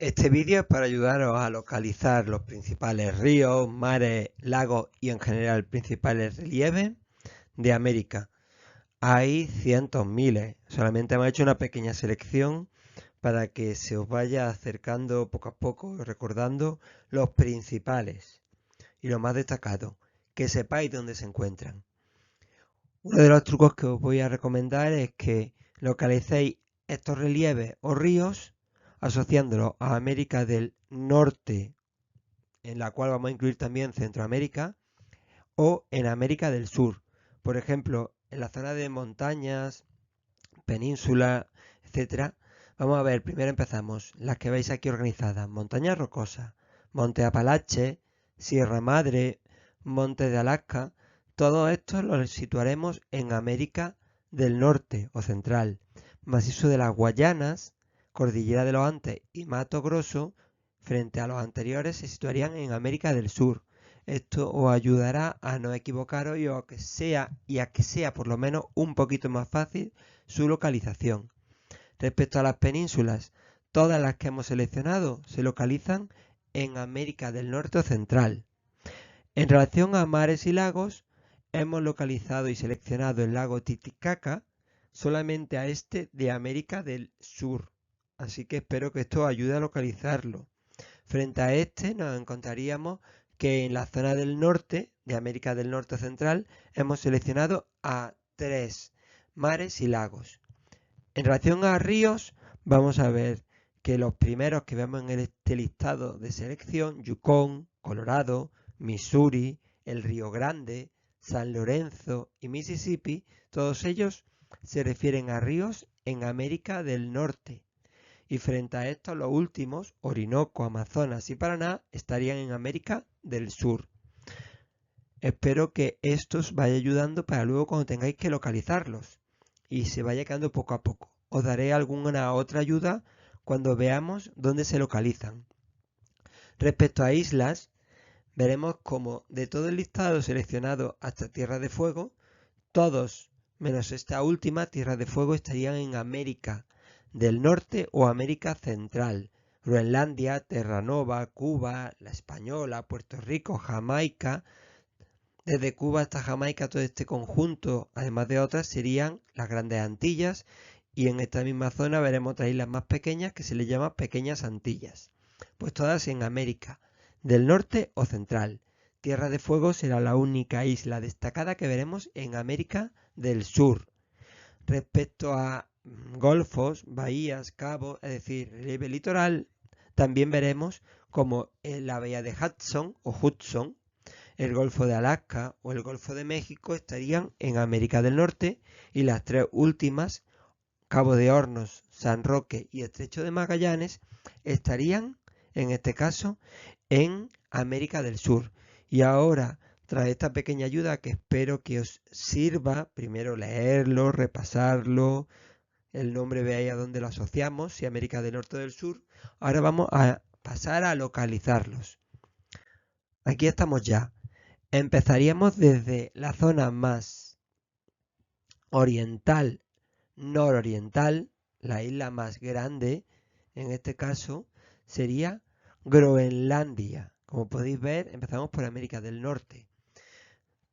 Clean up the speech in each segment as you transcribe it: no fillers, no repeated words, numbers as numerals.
Este vídeo es para ayudaros a localizar los principales ríos, mares, lagos y en general principales relieves de América. Hay cientos, miles. Solamente hemos hecho una pequeña selección para que se os vaya acercando poco a poco, recordando los principales y los más destacados, que sepáis dónde se encuentran. Uno de los trucos que os voy a recomendar es que localicéis estos relieves o ríos asociándolos a América del Norte, en la cual vamos a incluir también Centroamérica, o en América del Sur. Por ejemplo, en la zona de montañas, península, etcétera. Vamos a ver, primero empezamos las que veis aquí organizadas: montañas rocosas, Monte Apalache, Sierra Madre, Monte de Alaska. Todos estos los situaremos en América del Norte o Central. Macizo de las Guayanas, Cordillera de los Andes y Mato Grosso, frente a los anteriores, se situarían en América del Sur. Esto os ayudará a no equivocaros y a que sea por lo menos un poquito más fácil su localización. Respecto a las penínsulas, todas las que hemos seleccionado se localizan en América del Norte o Central. En relación a mares y lagos, hemos localizado y seleccionado el lago Titicaca solamente a este de América del Sur. Así que espero que esto ayude a localizarlo. Frente a este nos encontraríamos que en la zona del norte, de América del Norte Central, hemos seleccionado a 3 mares y lagos. En relación a ríos, vamos a ver que los primeros que vemos en este listado de selección: Yukon, Colorado, Missouri, el Río Grande, San Lorenzo y Mississippi, todos ellos se refieren a ríos en América del Norte. Y frente a estos, los últimos, Orinoco, Amazonas y Paraná, estarían en América del Sur. Espero que esto os vaya ayudando para luego cuando tengáis que localizarlos y se vaya quedando poco a poco. Os daré alguna otra ayuda cuando veamos dónde se localizan. Respecto a islas, veremos como de todo el listado seleccionado hasta Tierra de Fuego, todos menos esta última, Tierra de Fuego, estarían en América del Norte o América Central. Groenlandia, Terranova, Cuba, La Española, Puerto Rico, Jamaica. Desde Cuba hasta Jamaica, todo este conjunto, además de otras, serían las Grandes Antillas, y en esta misma zona veremos otras islas más pequeñas que se les llama Pequeñas Antillas. Pues todas en América del Norte o Central. Tierra de Fuego será la única isla destacada que veremos en América del Sur. Respecto a golfos, bahías, cabos, es decir, relieve litoral, también veremos como en la bahía de Hudson, el Golfo de Alaska o el Golfo de México estarían en América del Norte, y las tres últimas, Cabo de Hornos, San Roque y Estrecho de Magallanes, estarían en este caso en América del Sur. Y ahora, tras esta pequeña ayuda que espero que os sirva, primero leerlo, repasarlo, el nombre veáis a dónde lo asociamos, si América del Norte o del Sur, ahora vamos a pasar a localizarlos. Aquí estamos ya. Empezaríamos desde la zona más oriental, nororiental, la isla más grande, en este caso, sería Groenlandia. Como podéis ver, empezamos por América del Norte.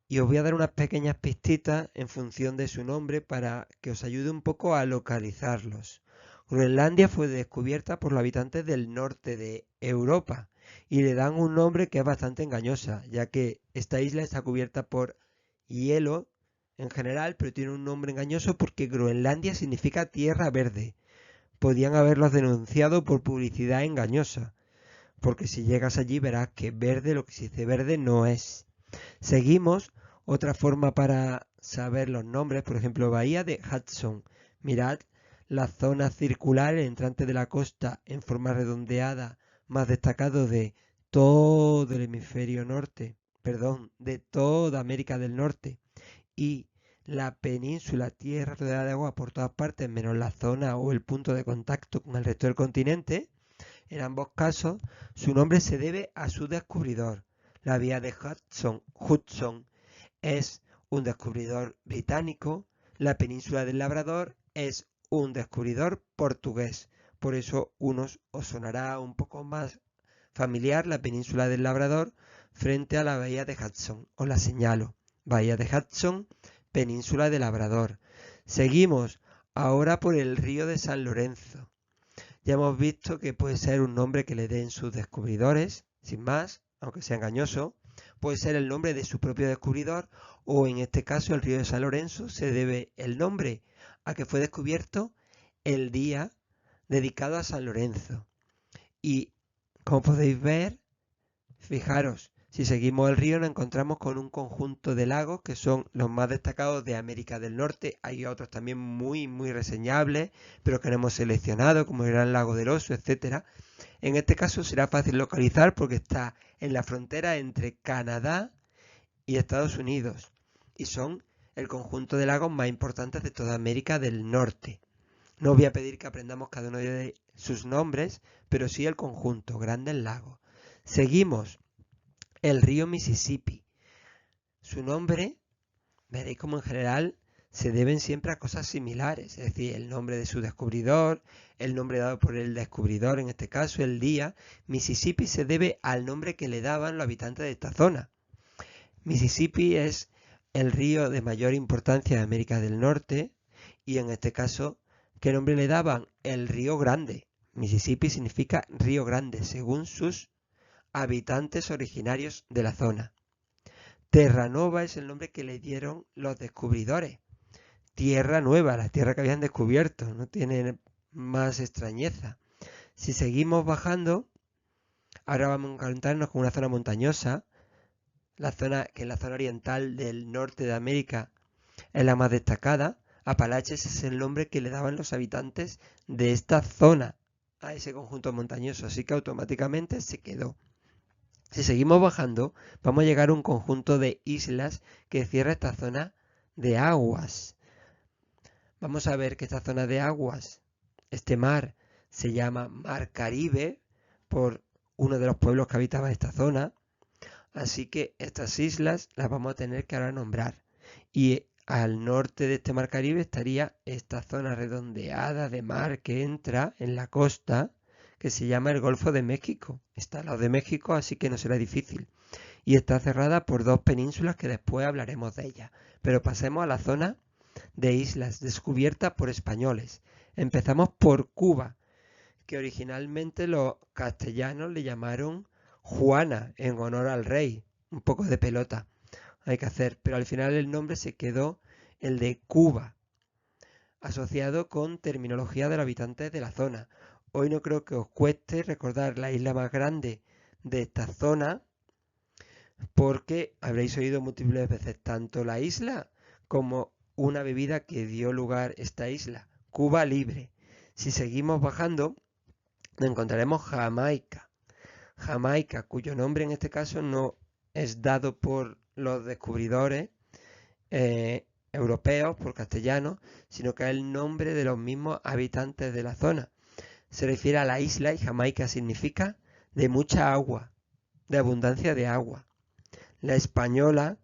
Y os voy a dar unas pequeñas pistitas en función de su nombre para que os ayude un poco a localizarlos. Groenlandia fue descubierta por los habitantes del norte de Europa y le dan un nombre que es bastante engañosa, ya que esta isla está cubierta por hielo en general, pero tiene un nombre engañoso porque Groenlandia significa tierra verde. Podían haberlos denunciado por publicidad engañosa, porque si llegas allí verás que verde, lo que se dice verde, no es. Seguimos. Otra forma para saber los nombres, por ejemplo, Bahía de Hudson. Mirad la zona circular, el entrante de la costa en forma redondeada más destacado de todo el hemisferio norte, perdón, de toda América del Norte, y la península, tierra rodeada de agua por todas partes, menos la zona o el punto de contacto con el resto del continente. En ambos casos, su nombre se debe a su descubridor. La vía de Hudson es un descubridor británico. La península del Labrador es un descubridor portugués. Por eso os sonará un poco más familiar la península del Labrador frente a la bahía de Hudson. Os la señalo. Bahía de Hudson, península de Labrador. Seguimos ahora por el río de San Lorenzo. Ya hemos visto que puede ser un nombre que le den sus descubridores, sin más, aunque sea engañoso. Puede ser el nombre de su propio descubridor, o en este caso el río de San Lorenzo se debe el nombre a que fue descubierto el día dedicado a San Lorenzo. Y como podéis ver, fijaros, si seguimos el río nos encontramos con un conjunto de lagos que son los más destacados de América del Norte. Hay otros también muy reseñables, pero que no hemos seleccionado, como el Gran Lago del Oso, etc. En este caso será fácil localizar porque está en la frontera entre Canadá y Estados Unidos. Y son el conjunto de lagos más importantes de toda América del Norte. No os voy a pedir que aprendamos cada uno de sus nombres, pero sí el conjunto, Grandes Lagos. Seguimos. El río Mississippi. Su nombre, veréis como en general se deben siempre a cosas similares, es decir, el nombre de su descubridor, el nombre dado por el descubridor, en este caso el día. Mississippi se debe al nombre que le daban los habitantes de esta zona. Mississippi es el río de mayor importancia de América del Norte y en este caso, ¿qué nombre le daban? El río Grande. Mississippi significa río grande, según sus habitantes originarios de la zona. Terranova es el nombre que le dieron los descubridores. Tierra nueva, la tierra que habían descubierto, no tiene más extrañeza. Si seguimos bajando, ahora vamos a encontrarnos con una zona montañosa, la zona que es la zona oriental del norte de América es la más destacada. Apalaches es el nombre que le daban los habitantes de esta zona a ese conjunto montañoso, así que automáticamente se quedó. Si seguimos bajando, vamos a llegar a un conjunto de islas que cierra esta zona de aguas. Vamos a ver que esta zona de aguas, este mar, se llama Mar Caribe por uno de los pueblos que habitaban esta zona. Así que estas islas las vamos a tener que ahora nombrar. Y al norte de este Mar Caribe estaría esta zona redondeada de mar que entra en la costa, que se llama el Golfo de México. Está al lado de México, así que no será difícil. Y está cerrada por dos penínsulas que después hablaremos de ellas. Pero pasemos a la zona de islas descubierta por españoles. Empezamos por Cuba, que originalmente los castellanos le llamaron Juana en honor al rey. Un poco de pelota hay que hacer, pero al final el nombre se quedó el de Cuba, asociado con terminología de los habitantes de la zona. Hoy no creo que os cueste recordar la isla más grande de esta zona, porque habréis oído múltiples veces tanto la isla como una bebida que dio lugar a esta isla, Cuba Libre. Si seguimos bajando, nos encontraremos Jamaica. Jamaica, cuyo nombre en este caso no es dado por los descubridores europeos, por castellanos, sino que es el nombre de los mismos habitantes de la zona. Se refiere a la isla y Jamaica significa de mucha agua, de abundancia de agua. La Española,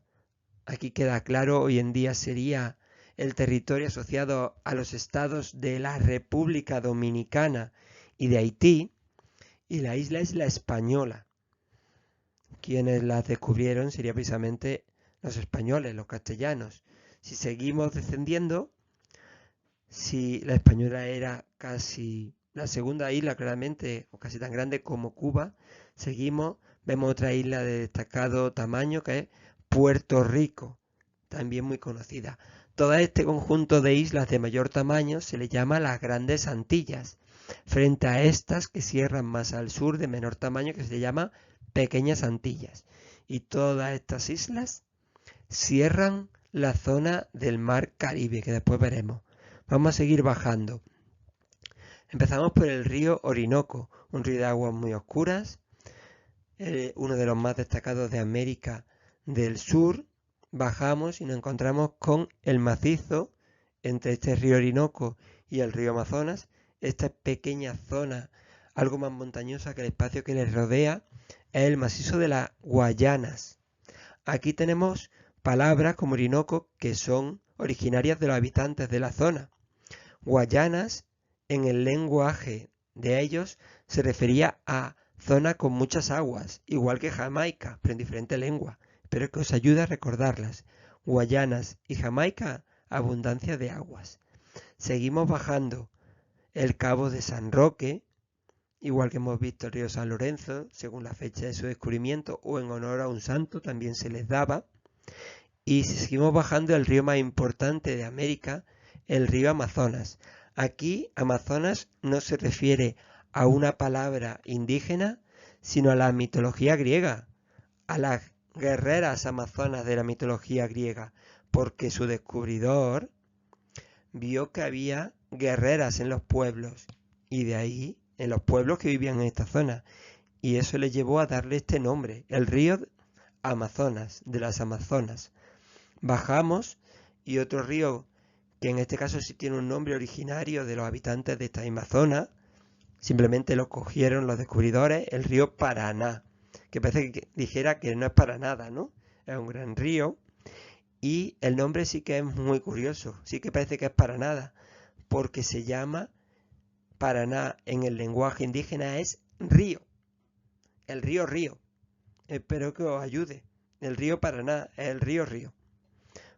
aquí queda claro, hoy en día sería el territorio asociado a los estados de la República Dominicana y de Haití, y la isla es la Española. Quienes las descubrieron serían precisamente los españoles, los castellanos. Si seguimos descendiendo, si la Española era casi la segunda isla, claramente, o casi tan grande como Cuba, seguimos, vemos otra isla de destacado tamaño que es Puerto Rico, también muy conocida. Todo este conjunto de islas de mayor tamaño se le llama las Grandes Antillas, frente a estas que cierran más al sur de menor tamaño que se llama Pequeñas Antillas. Y todas estas islas cierran la zona del Mar Caribe, que después veremos. Vamos a seguir bajando. Empezamos por el río Orinoco, un río de aguas muy oscuras, uno de los más destacados de América del Sur. Bajamos y nos encontramos con el macizo entre este río Orinoco y el río Amazonas, esta pequeña zona algo más montañosa que el espacio que les rodea es el macizo de las Guayanas. Aquí tenemos palabras como Orinoco que son originarias de los habitantes de la zona. Guayanas en el lenguaje de ellos se refería a zona con muchas aguas, igual que Jamaica, pero en diferente lengua. Espero que os ayude a recordarlas. Guayanas y Jamaica, abundancia de aguas. Seguimos bajando el cabo de San Roque, igual que hemos visto el río San Lorenzo, según la fecha de su descubrimiento, o en honor a un santo también se les daba. Y seguimos bajando el río más importante de América, el río Amazonas. Aquí Amazonas no se refiere a una palabra indígena, sino a la mitología griega, a las guerreras amazonas de la mitología griega, porque su descubridor vio que había guerreras en los pueblos, y de ahí, en los pueblos que vivían en esta zona, y eso le llevó a darle este nombre, el río Amazonas, de las Amazonas. Bajamos y otro río que en este caso sí tiene un nombre originario de los habitantes de esta misma zona, simplemente lo cogieron los descubridores, el río Paraná, que parece que dijera que no es para nada, ¿no? Es un gran río y el nombre sí que es muy curioso, sí que parece que es para nada, porque se llama Paraná en el lenguaje indígena es río, el río Río. Espero que os ayude. El río Paraná es el río Río.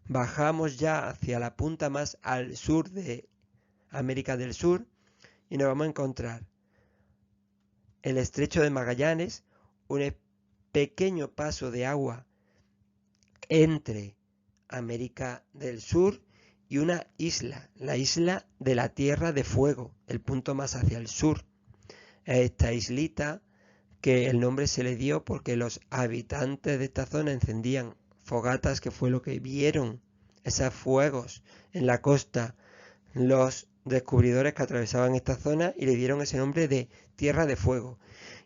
Bajamos ya hacia la punta más al sur de América del Sur y nos vamos a encontrar el estrecho de Magallanes, un pequeño paso de agua entre América del Sur y una isla, la isla de la Tierra de Fuego, el punto más hacia el sur. Esta islita, que el nombre se le dio porque los habitantes de esta zona encendían fogatas, que fue lo que vieron, esos fuegos en la costa, los descubridores que atravesaban esta zona y le dieron ese nombre de Tierra de Fuego.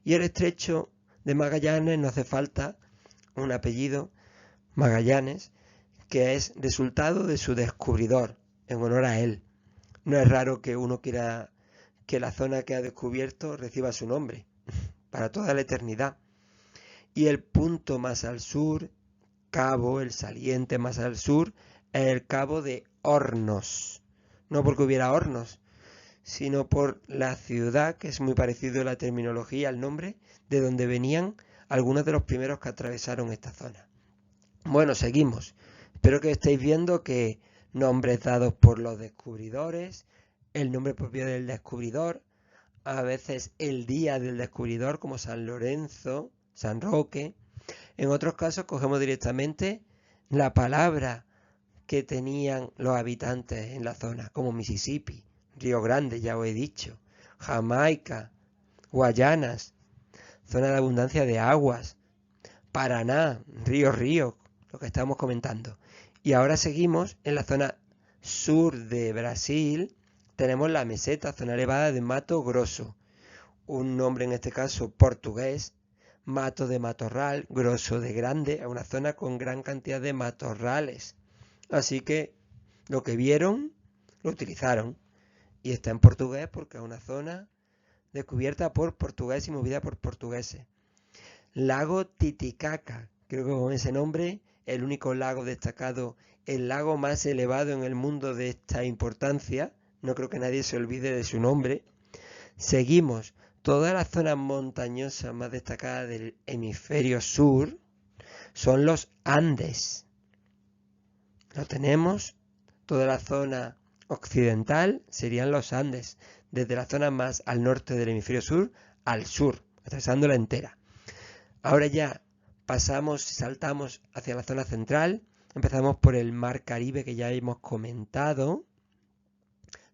Y el estrecho de Magallanes no hace falta un apellido, Magallanes, que es resultado de su descubridor, en honor a él. No es raro que uno quiera que la zona que ha descubierto reciba su nombre para toda la eternidad. Y el punto más al sur, cabo, el saliente más al sur, es el cabo de Hornos. No porque hubiera hornos, sino por la ciudad, que es muy parecido a la terminología, al nombre, de donde venían algunos de los primeros que atravesaron esta zona. Bueno, seguimos. Espero que estéis viendo que nombres dados por los descubridores, el nombre propio del descubridor, a veces el día del descubridor, como San Lorenzo, San Roque. En otros casos cogemos directamente la palabra que tenían los habitantes en la zona, como Mississippi, Río Grande, ya os he dicho, Jamaica, Guayanas, zona de abundancia de aguas, Paraná, Río, lo que estamos comentando. Y ahora seguimos en la zona sur de Brasil, tenemos la meseta, zona elevada de Mato Grosso, un nombre en este caso portugués, mato de matorral, grosso de grande, es una zona con gran cantidad de matorrales. Así que lo que vieron, lo utilizaron. Y está en portugués porque es una zona descubierta por portugueses y movida por portugueses. Lago Titicaca, creo que con ese nombre, el único lago destacado, el lago más elevado en el mundo de esta importancia. No creo que nadie se olvide de su nombre. Seguimos. Todas las zonas montañosas más destacadas del hemisferio sur son los Andes. Lo tenemos. Toda la zona occidental serían los Andes, desde la zona más al norte del hemisferio sur al sur, atravesándola entera. Ahora ya pasamos, saltamos hacia la zona central, empezamos por el mar Caribe que ya hemos comentado,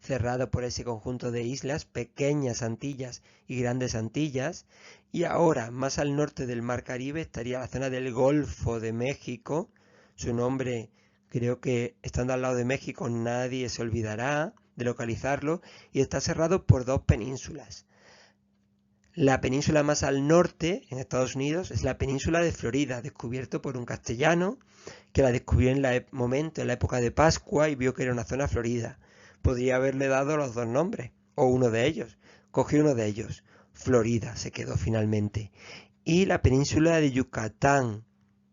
cerrado por ese conjunto de islas, pequeñas Antillas y grandes Antillas, y ahora más al norte del mar Caribe estaría la zona del Golfo de México. Su nombre, creo que estando al lado de México nadie se olvidará de localizarlo, y está cerrado por dos penínsulas. La península más al norte, en Estados Unidos, es la península de Florida, descubierto por un castellano que la descubrió en la época de Pascua, y vio que era una zona florida. Podría haberle dado los dos nombres, o uno de ellos. Cogió uno de ellos. Florida se quedó finalmente. Y la península de Yucatán,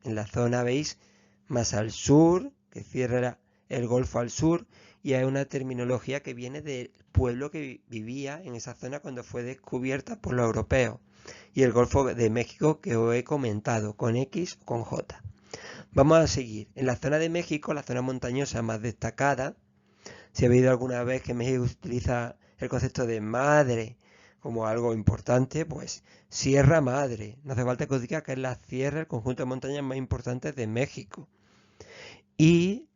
en la zona, veis, más al sur, que cierra el Golfo al sur, y es una terminología que viene del pueblo que vivía en esa zona cuando fue descubierta por los europeos, y el Golfo de México que os he comentado, con X o con J. Vamos a seguir. En la zona de México, la zona montañosa más destacada, si habéis oído alguna vez que México utiliza el concepto de madre como algo importante, pues Sierra Madre. No hace falta que os diga que es la sierra, el conjunto de montañas más importantes de México. Y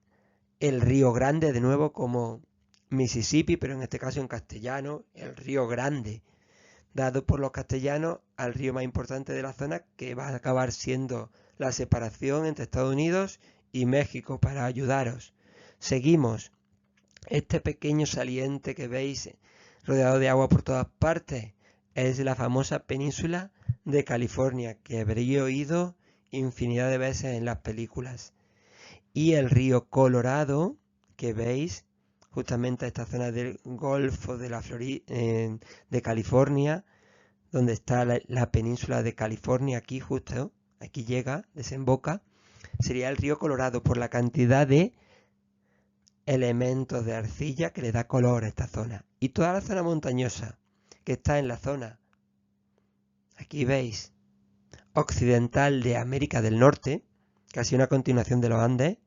el Río Grande, de nuevo, como Mississippi, pero en este caso en castellano, el Río Grande, dado por los castellanos al río más importante de la zona, que va a acabar siendo la separación entre Estados Unidos y México, para ayudaros. Seguimos. Este pequeño saliente que veis rodeado de agua por todas partes es la famosa península de California, que habréis oído infinidad de veces en las películas. Y el río Colorado, que veis justamente esta zona del Golfo de de California, donde está la península de California, aquí justo, aquí llega, desemboca, sería el río Colorado por la cantidad de elementos de arcilla que le da color a esta zona. Y toda la zona montañosa que está en la zona, aquí veis, occidental de América del Norte, casi una continuación de los Andes,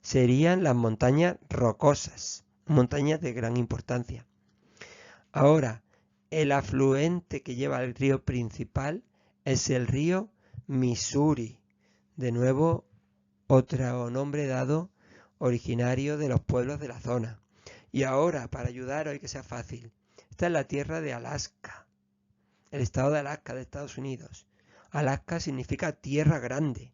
serían las montañas rocosas, montañas de gran importancia. Ahora, el afluente que lleva al río principal es el río Missouri. De nuevo, otro nombre dado originario de los pueblos de la zona. Y ahora, para ayudaros y que sea fácil, esta es la tierra de Alaska, el estado de Alaska de Estados Unidos. Alaska significa tierra grande.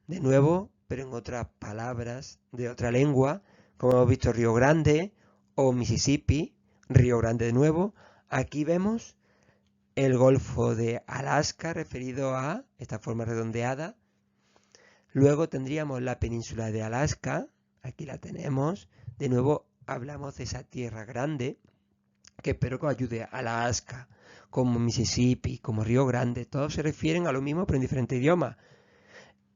De nuevo, pero en otras palabras de otra lengua, como hemos visto Río Grande o Mississippi, Río Grande de nuevo. Aquí vemos el Golfo de Alaska referido a esta forma redondeada. Luego tendríamos la península de Alaska, aquí la tenemos. De nuevo hablamos de esa tierra grande, que espero que os ayude. Alaska, como Mississippi, como Río Grande, todos se refieren a lo mismo pero en diferentes idiomas.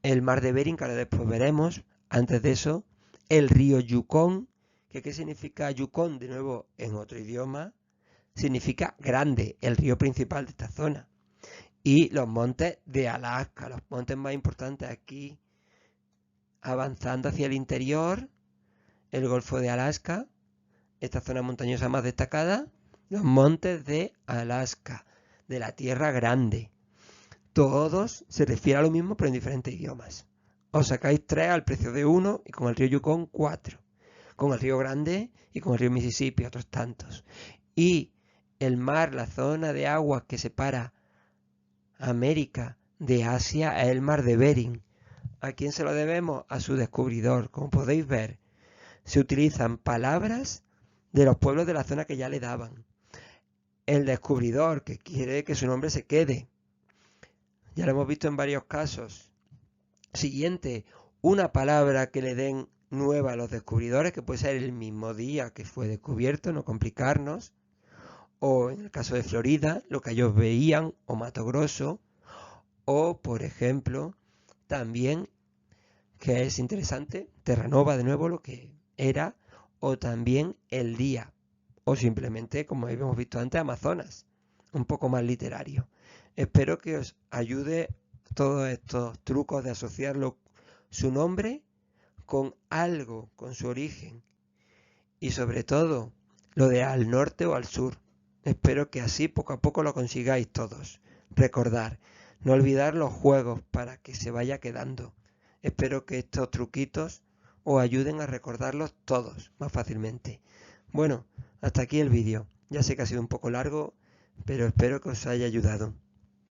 El mar de Bering, que ahora después veremos. Antes de eso, el río Yukon, que ¿qué significa Yukon? De nuevo en otro idioma, significa grande, el río principal de esta zona. Y los montes de Alaska, los montes más importantes aquí, avanzando hacia el interior, el Golfo de Alaska, esta zona montañosa más destacada, los montes de Alaska, de la Tierra Grande. Todos se refieren a lo mismo pero en diferentes idiomas. Os sacáis 3 al precio de 1 y con el río Yukon 4. Con el río Grande y con el río Mississippi otros tantos. Y el mar, la zona de agua que separa América de Asia, es el mar de Bering. ¿A quién se lo debemos? A su descubridor. Como podéis ver, se utilizan palabras de los pueblos de la zona que ya le daban. El descubridor, que quiere que su nombre se quede. Ya lo hemos visto en varios casos. Siguiente, una palabra que le den nueva a los descubridores, que puede ser el mismo día que fue descubierto, no complicarnos. O en el caso de Florida, lo que ellos veían, o Mato Grosso. O, por ejemplo, también, que es interesante, Terranova, de nuevo, lo que era. O también el día. O simplemente, como habíamos visto antes, Amazonas. Un poco más literario. Espero que os ayude todos estos trucos de asociarlo, su nombre con algo, con su origen. Y sobre todo, lo de al norte o al sur. Espero que así poco a poco lo consigáis todos. Recordar, no olvidar los juegos para que se vaya quedando. Espero que estos truquitos os ayuden a recordarlos todos más fácilmente. Bueno, hasta aquí el vídeo. Ya sé que ha sido un poco largo, pero espero que os haya ayudado.